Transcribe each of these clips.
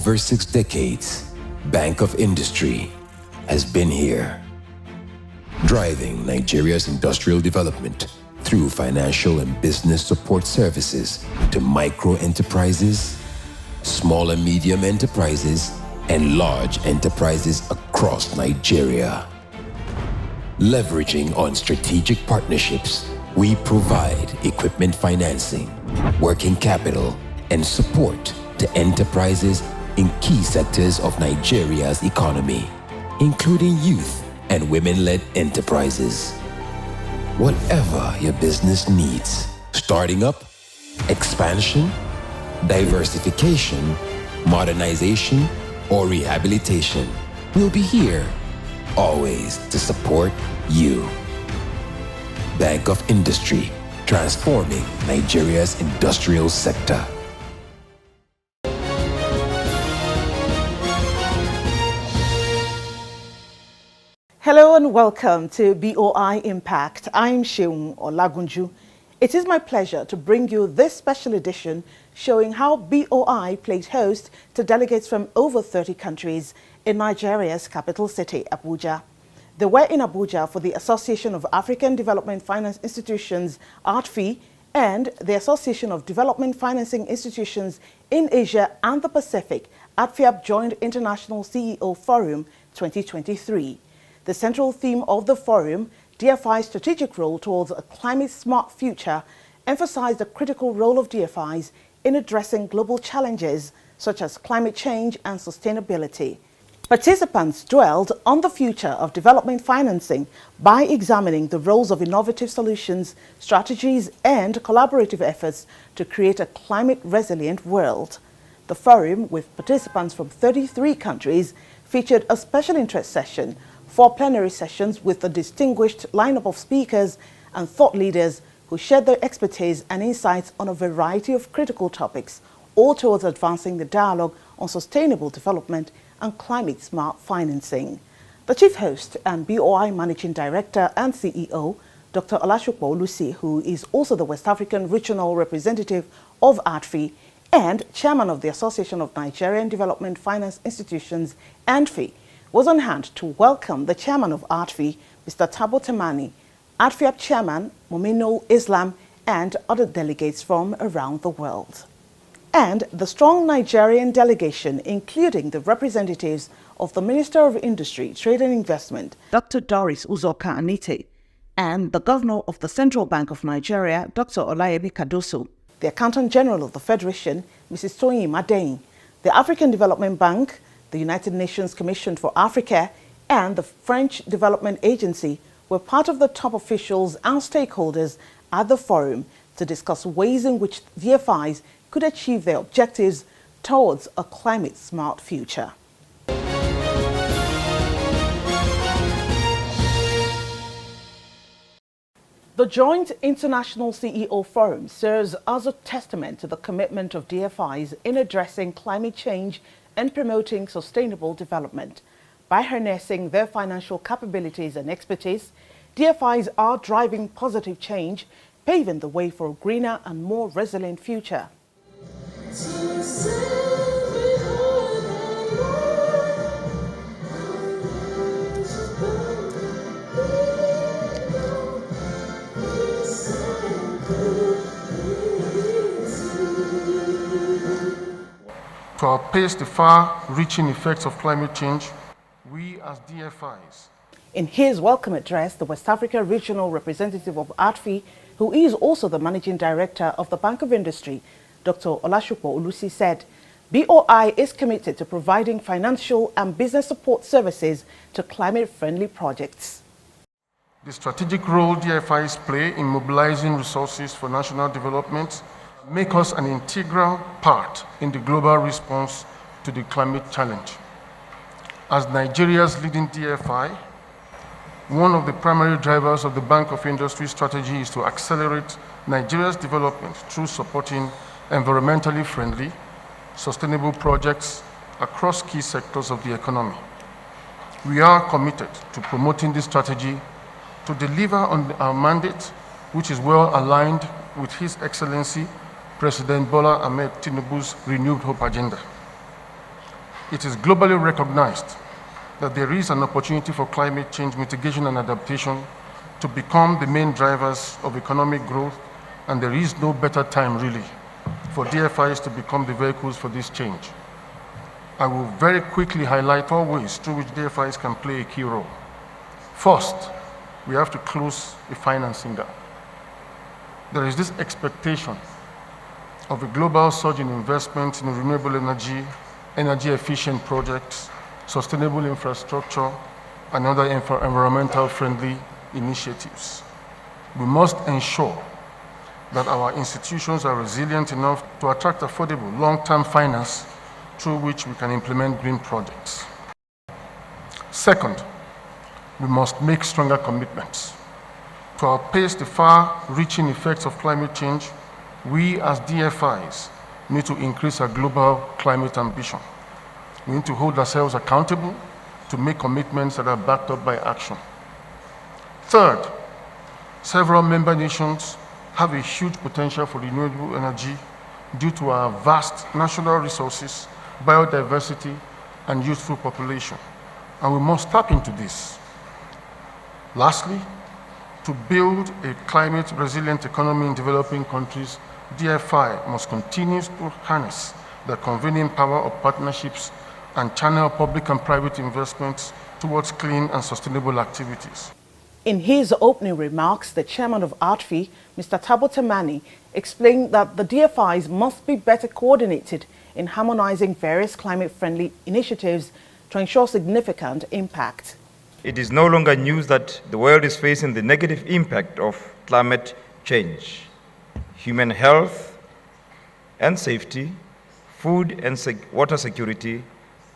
over 6 decades, Bank of Industry has been here, driving Nigeria's industrial development through financial and business support services to micro enterprises, small and medium enterprises, and large enterprises across Nigeria. Leveraging on strategic partnerships, we provide equipment financing, working capital, and support to enterprises in key sectors of Nigeria's economy, including youth and women-led enterprises. Whatever your business needs, starting up, expansion, diversification, modernization, or rehabilitation, we'll be here, always to support you. Bank of Industry, transforming Nigeria's industrial sector. Hello and welcome to BOI Impact. I'm Sheung Olagunju. It is my pleasure to bring you this special edition showing how BOI played host to delegates from over 30 countries in Nigeria's capital city, Abuja. They were in Abuja for the Association of African Development Finance Institutions, Aadfi, and the Association of Development Financing Institutions in Asia and the Pacific, Adfiap Joint International CEO Forum 2023. The central theme of the forum, DFI's strategic role towards a climate-smart future, emphasized the critical role of DFIs in addressing global challenges such as climate change and sustainability. Participants dwelled on the future of development financing by examining the roles of innovative solutions, strategies, and collaborative efforts to create a climate-resilient world. The forum, with participants from 33 countries, featured a special interest session, 4 plenary sessions with a distinguished lineup of speakers and thought leaders who shared their expertise and insights on a variety of critical topics, all towards advancing the dialogue on sustainable development and climate-smart financing. The chief host and BOI Managing Director and CEO, Dr. Olasukpo Olusi, who is also the West African Regional Representative of Aadfi and Chairman of the Association of Nigerian Development Finance Institutions, ANFI, was on hand to welcome the chairman of Aadfi, Mr. Tabo Temani, Adfiap chairman, Momino Islam, and other delegates from around the world. And the strong Nigerian delegation, including the representatives of the Minister of Industry, Trade and Investment, Dr. Doris Uzoka Anite, and the Governor of the Central Bank of Nigeria, Dr. Olayemi Kadoso, the Accountant General of the Federation, Mrs. Toyin Madein, the African Development Bank, the United Nations Commission for Africa, and the French Development Agency were part of the top officials and stakeholders at the forum to discuss ways in which DFIs could achieve their objectives towards a climate-smart future. The Joint International CEO Forum serves as a testament to the commitment of DFIs in addressing climate change and promoting sustainable development. By harnessing their financial capabilities and expertise, DFIs are driving positive change, paving the way for a greener and more resilient future. To outpace the far-reaching effects of climate change, we as DFIs. In his welcome address, the West Africa Regional Representative of Aadfi, who is also the Managing Director of the Bank of Industry, Dr. Olasukpo Olusi, said, BOI is committed to providing financial and business support services to climate-friendly projects. The strategic role DFIs play in mobilizing resources for national development make us an integral part in the global response to the climate challenge. As Nigeria's leading DFI, one of the primary drivers of the Bank of Industry strategy is to accelerate Nigeria's development through supporting environmentally friendly, sustainable projects across key sectors of the economy. We are committed to promoting this strategy to deliver on our mandate, which is well aligned with His Excellency President Bola Ahmed Tinubu's renewed hope agenda. It is globally recognized that there is an opportunity for climate change mitigation and adaptation to become the main drivers of economic growth, and there is no better time, really, for DFIs to become the vehicles for this change. I will very quickly highlight 4 ways through which DFIs can play a key role. First, we have to close a financing gap. There is this expectation of a global surge in investment in renewable energy, energy-efficient projects, sustainable infrastructure, and other environmental-friendly initiatives. We must ensure that our institutions are resilient enough to attract affordable long-term finance through which we can implement green projects. Second, we must make stronger commitments. To outpace the far-reaching effects of climate change, we as DFIs need to increase our global climate ambition. We need to hold ourselves accountable to make commitments that are backed up by action. Third, several member nations have a huge potential for renewable energy due to our vast natural resources, biodiversity, and youthful population, and we must tap into this. Lastly, to build a climate-resilient economy in developing countries, DFI must continue to harness the convening power of partnerships and channel public and private investments towards clean and sustainable activities. In his opening remarks, the chairman of Aadfi, Mr. Thabo Temani, explained that the DFIs must be better coordinated in harmonizing various climate-friendly initiatives to ensure significant impact. It is no longer news that the world is facing the negative impact of climate change. Human health and safety, food and water security,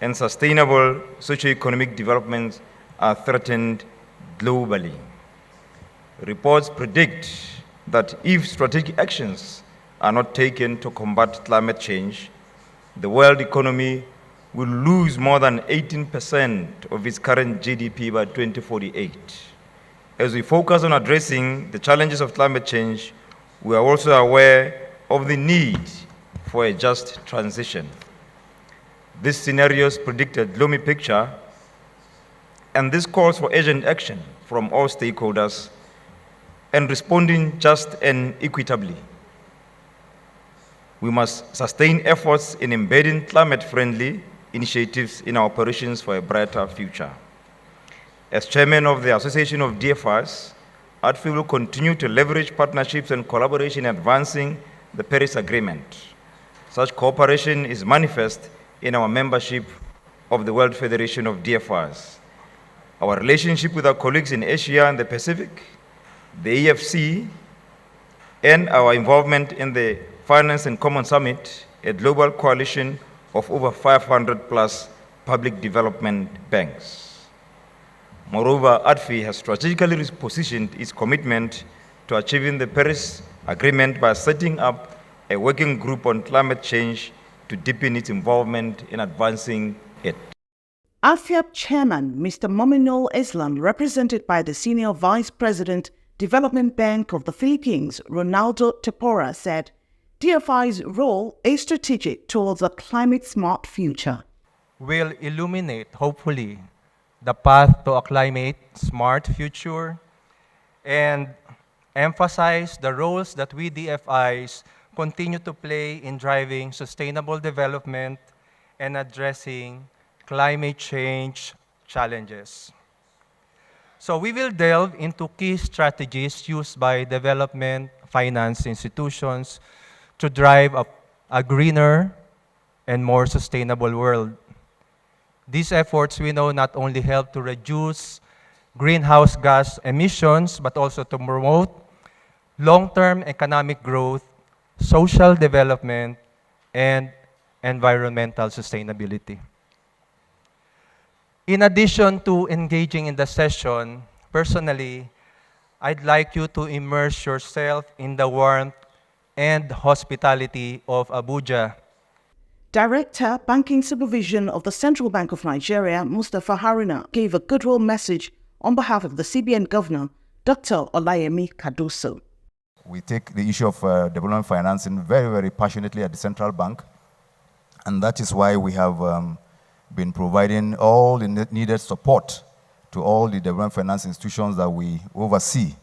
and sustainable socio-economic development are threatened globally. Reports predict that if strategic actions are not taken to combat climate change, the world economy will lose more than 18% of its current GDP by 2048. As we focus on addressing the challenges of climate change, we are also aware of the need for a just transition. These scenarios predict a gloomy picture, and this calls for urgent action from all stakeholders and responding just and equitably. We must sustain efforts in embedding climate-friendly initiatives in our operations for a brighter future. As chairman of the Association of DFIs, Adfiap will continue to leverage partnerships and collaboration in advancing the Paris Agreement. Such cooperation is manifest in our membership of the World Federation of DFIs, our relationship with our colleagues in Asia and the Pacific, the EFC, and our involvement in the Finance and Common Summit, a global coalition of over 500 plus public development banks. Moreover, Aadfi has strategically positioned its commitment to achieving the Paris Agreement by setting up a working group on climate change to deepen its involvement in advancing it. Adfiap chairman, Mr. Mominul Islam, represented by the Senior Vice President, Development Bank of the Philippines, Ronaldo Tepora, said, DFI's role is strategic towards a climate-smart future. Will illuminate, hopefully, the path to a climate-smart future and emphasize the roles that we DFIs continue to play in driving sustainable development and addressing climate change challenges. So we will delve into key strategies used by development finance institutions to drive a greener and more sustainable world. These efforts, we know, not only help to reduce greenhouse gas emissions, but also to promote long-term economic growth, social development, and environmental sustainability. In addition to engaging in the session, personally, I'd like you to immerse yourself in the warmth and hospitality of Abuja. Director, Banking Supervision of the Central Bank of Nigeria, Mustafa Haruna, gave a goodwill message on behalf of the CBN Governor, Dr. Olayemi Kadoso. We take the issue of development financing very, very passionately at the Central Bank, and that is why we have been providing all the needed support to all the development finance institutions that we oversee.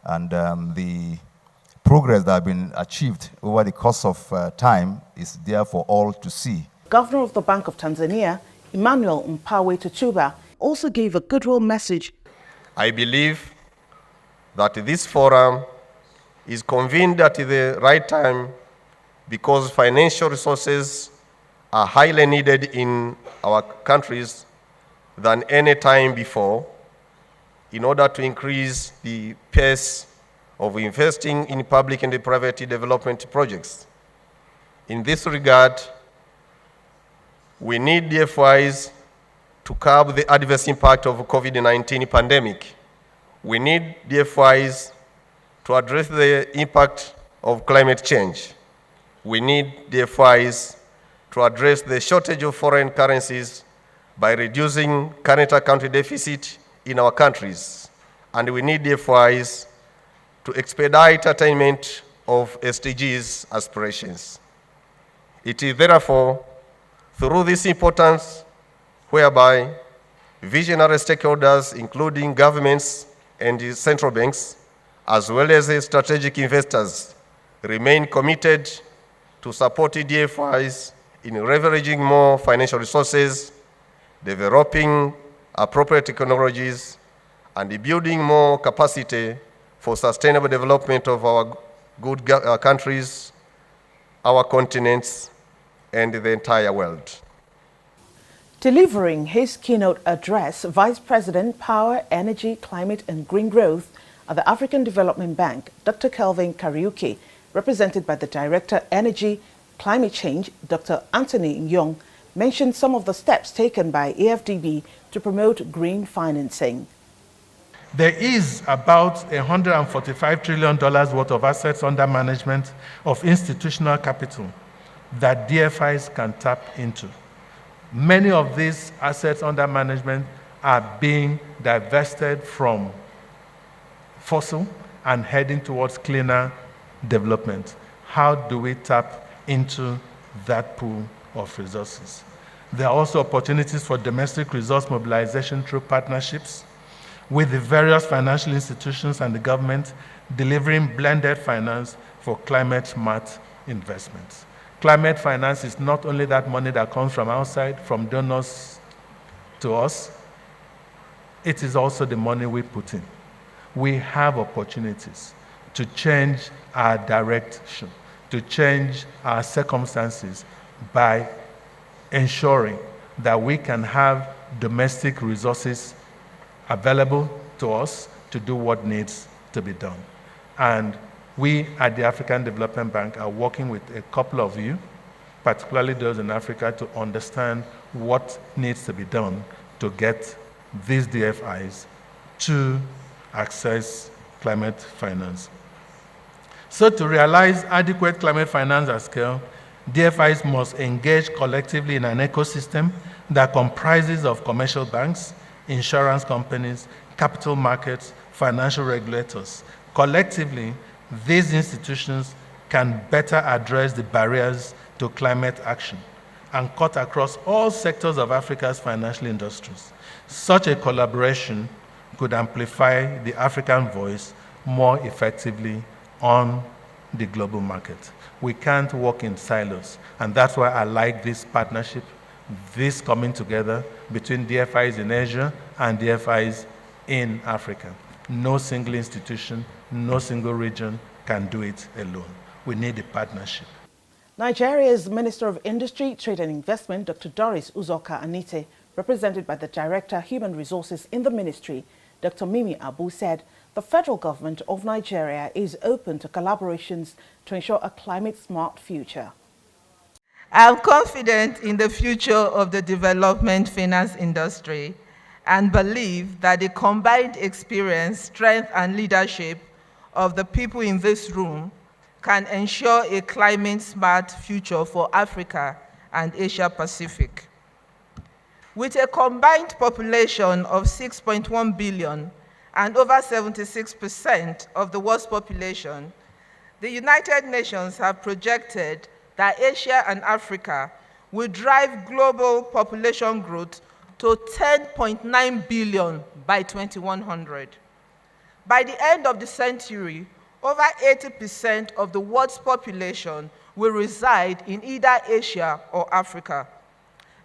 And the progress that has been achieved over the course of time is there for all to see. Governor of the Bank of Tanzania, Emmanuel Mpawe Tutuba, also gave a goodwill message. I believe that this forum is convened at the right time because financial resources are highly needed in our countries than any time before in order to increase the pace of investing in public and private development projects. In this regard, we need DFIs to curb the adverse impact of the COVID-19 pandemic. We need DFIs to address the impact of climate change. We need DFIs to address the shortage of foreign currencies by reducing current account deficit in our countries. And we need DFIs to expedite attainment of SDGs aspirations. It is therefore through this importance whereby visionary stakeholders, including governments and central banks, as well as strategic investors, remain committed to supporting DFIs in leveraging more financial resources, developing appropriate technologies, and building more capacity for sustainable development of our good countries, our continents, and the entire world. Delivering his keynote address, Vice President, Power, Energy, Climate and Green Growth at the African Development Bank, Dr. Kelvin Kariuki, represented by the Director, Energy, Climate Change, Dr. Anthony Nyong, mentioned some of the steps taken by AFDB to promote green financing. There is about $145 trillion worth of assets under management of institutional capital that DFIs can tap into. Many of these assets under management are being divested from fossil and heading towards cleaner development. How do we tap into that pool of resources? There are also opportunities for domestic resource mobilization through partnerships with the various financial institutions and the government, delivering blended finance for climate-smart investments. Climate finance is not only that money that comes from outside, from donors to us, it is also the money we put in. We have opportunities to change our direction, to change our circumstances by ensuring that we can have domestic resources available to us to do what needs to be done. And we at the African Development Bank are working with a couple of you, particularly those in Africa, to understand what needs to be done to get these DFIs to access climate finance. So to realize adequate climate finance at scale, DFIs must engage collectively in an ecosystem that comprises of commercial banks, insurance companies, capital markets, financial regulators. Collectively, these institutions can better address the barriers to climate action and cut across all sectors of Africa's financial industries. Such a collaboration could amplify the African voice more effectively on the global market. We can't work in silos, and that's why I like this partnership, this coming together between DFIs in Asia and DFIs in Africa. No single institution, no single region can do it alone. We need a partnership. Nigeria's Minister of Industry, Trade and Investment, Dr. Doris Uzoka Anite, represented by the Director, Human Resources in the Ministry, Dr. Mimi Abu, said the federal government of Nigeria is open to collaborations to ensure a climate-smart future. I am confident in the future of the development finance industry and believe that the combined experience, strength, and leadership of the people in this room can ensure a climate-smart future for Africa and Asia Pacific. With a combined population of 6.1 billion and over 76% of the world's population, the United Nations have projected that Asia and Africa will drive global population growth to 10.9 billion by 2100. By the end of the century, over 80% of the world's population will reside in either Asia or Africa.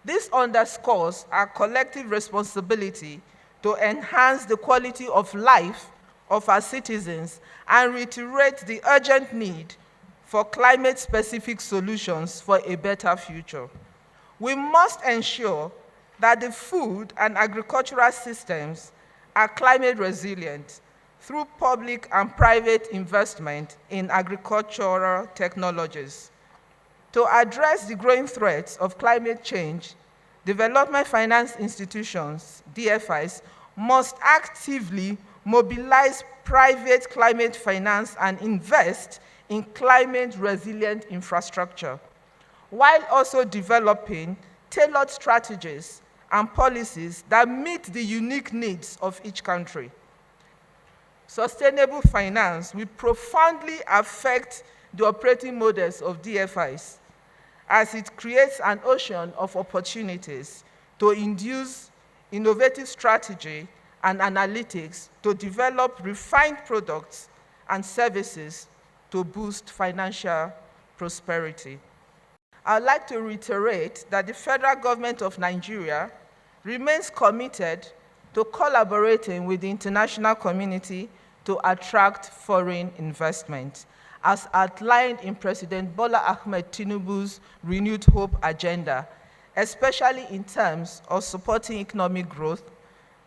This underscores our collective responsibility to enhance the quality of life of our citizens and reiterate the urgent need for climate-specific solutions for a better future. We must ensure that the food and agricultural systems are climate resilient through public and private investment in agricultural technologies. To address the growing threats of climate change, development finance institutions, DFIs, must actively mobilize private climate finance and invest in climate-resilient infrastructure, while also developing tailored strategies and policies that meet the unique needs of each country. Sustainable finance will profoundly affect the operating models of DFIs, as it creates an ocean of opportunities to induce innovative strategy and analytics to develop refined products and services to boost financial prosperity. I'd like to reiterate that the federal government of Nigeria remains committed to collaborating with the international community to attract foreign investment, as outlined in President Bola Ahmed Tinubu's Renewed Hope agenda, especially in terms of supporting economic growth,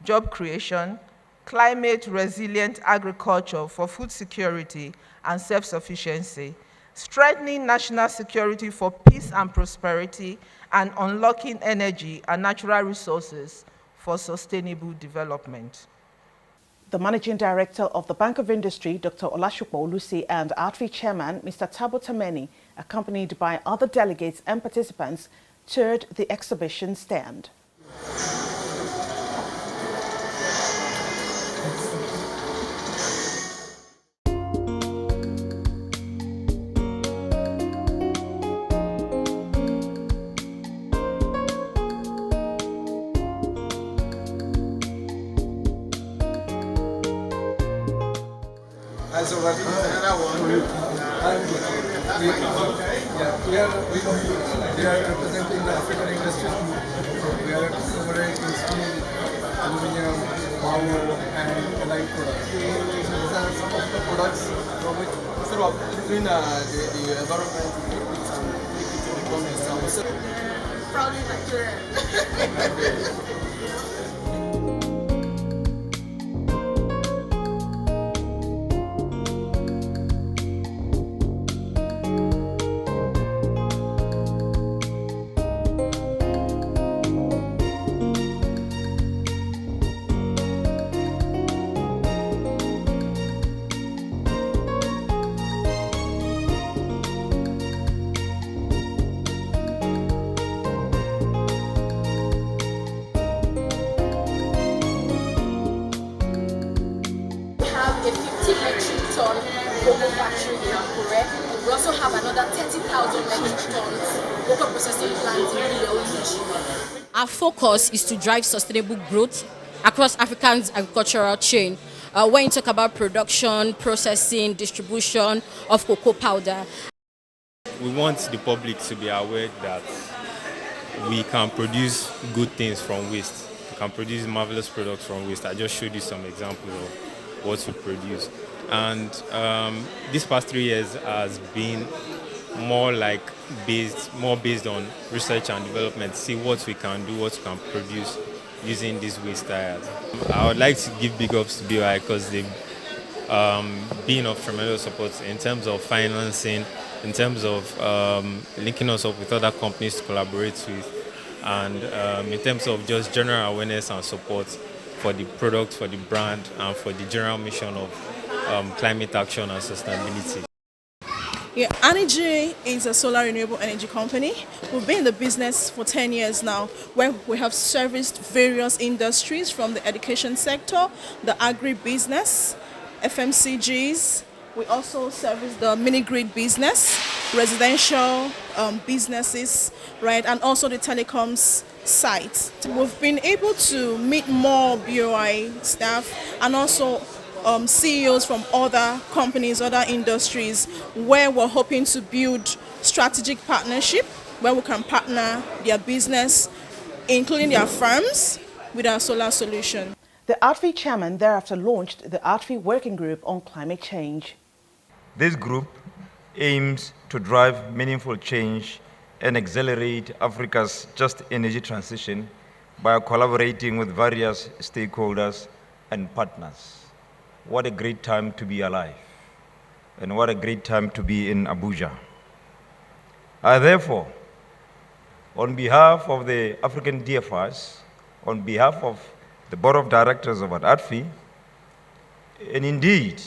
job creation, climate-resilient agriculture for food security and self-sufficiency, strengthening national security for peace and prosperity, and unlocking energy and natural resources for sustainable development. The Managing Director of the Bank of Industry, Dr. Olashupo Olusi, and Aadfi Chairman, Mr. Tabo Tameni, accompanied by other delegates and participants, toured the exhibition stand. We are representing the African industry. We are collaborating steel, aluminum, power, and allied products. So these are some of the products from which, sort of, between the environment, and economy. Proudly Nigerian. A 50 metric ton cocoa factory in Akure. We also have another 30,000 metric tons cocoa processing plant in Ile-Ife. Our focus is to drive sustainable growth across Africa's agricultural chain. When you talk about production, processing, distribution of cocoa powder. We want the public to be aware that we can produce good things from waste. We can produce marvelous products from waste. I just showed you some examples of what we produce. And these past 3 years has been more based on research and development, see what we can do, what we can produce using these waste tires. I would like to give big ups to BOI because they've been of tremendous support in terms of financing, in terms of linking us up with other companies to collaborate with, and in terms of just general awareness and support for the product, for the brand, and for the general mission of climate action and sustainability. Yeah, Energy is a solar renewable energy company. We've been in the business for 10 years now, where we have serviced various industries from the education sector, the agri-business, FMCGs. We also service the mini-grid business. residential businesses, right, and also the telecoms site. We've been able to meet more BOI staff and also CEOs from other companies, other industries, where we're hoping to build strategic partnership where we can partner their business, including their firms, with our solar solution. The Aadfi chairman thereafter launched the Aadfi Working Group on Climate Change. This group aims to drive meaningful change and accelerate Africa's just energy transition by collaborating with various stakeholders and partners. What a great time to be alive, and what a great time to be in Abuja. I therefore, on behalf of the African DFIs, on behalf of the Board of Directors of Aadfi, and indeed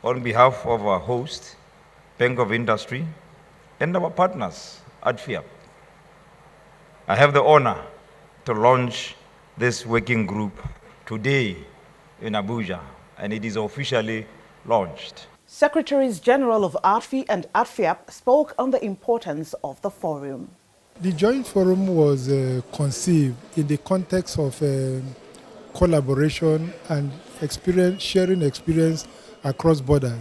on behalf of our host, Bank of Industry, and our partners, Adfiap, I have the honor to launch this working group today in Abuja, and it is officially launched. Secretaries General of Aadfi and Adfiap spoke on the importance of the forum. The joint forum was conceived in the context of collaboration and sharing experience across borders.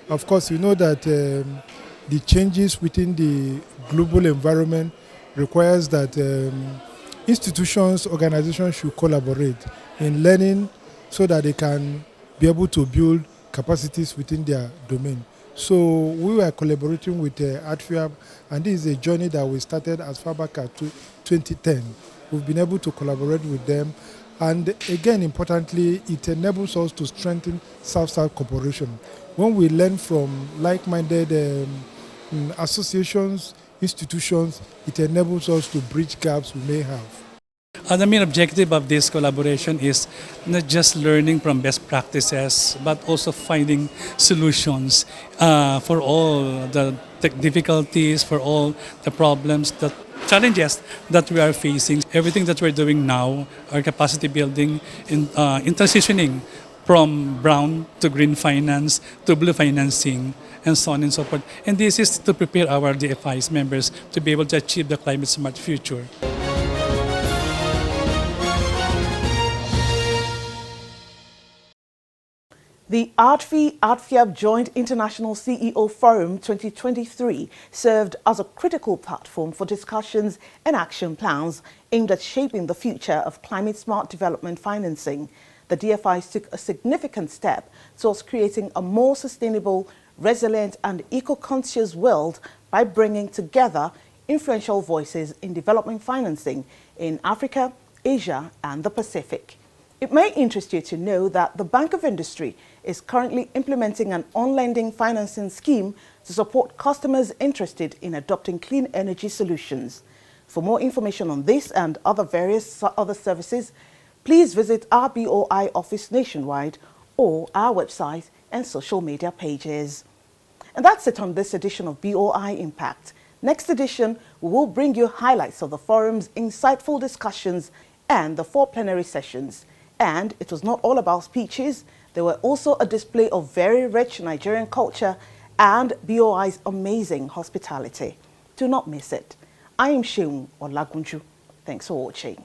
Of course, you know that the changes within the global environment requires that institutions, organizations should collaborate in learning so that they can be able to build capacities within their domain. So we were collaborating with Adfiap, and this is a journey that we started as far back as 2010. We've been able to collaborate with them, and again, importantly, it enables us to strengthen South-South cooperation. When we learn from like-minded associations, institutions, it enables us to bridge gaps we may have. The main objective of this collaboration is not just learning from best practices, but also finding solutions for all the difficulties, for all the problems, the challenges that we are facing. Everything that we're doing now, our capacity building in transitioning from brown to green finance to blue financing, and so on and so forth. And this is to prepare our DFIs members to be able to achieve the climate smart future. The Adfiap Joint International CEO Forum 2023 served as a critical platform for discussions and action plans aimed at shaping the future of climate-smart development financing. The DFIs took a significant step towards creating a more sustainable, resilient and eco-conscious world by bringing together influential voices in development financing in Africa, Asia and the Pacific. It may interest you to know that the Bank of Industry is currently implementing an on-lending financing scheme to support customers interested in adopting clean energy solutions. For more information on this and various other services, please visit our BOI office nationwide or our website and social media pages. And that's it on this edition of BOI Impact. Next edition, we will bring you highlights of the forum's insightful discussions and the 4 plenary sessions. And it was not all about speeches. There were also a display of very rich Nigerian culture and BOI's amazing hospitality. Do not miss it. I am Sheung Olagunju. Thanks for watching.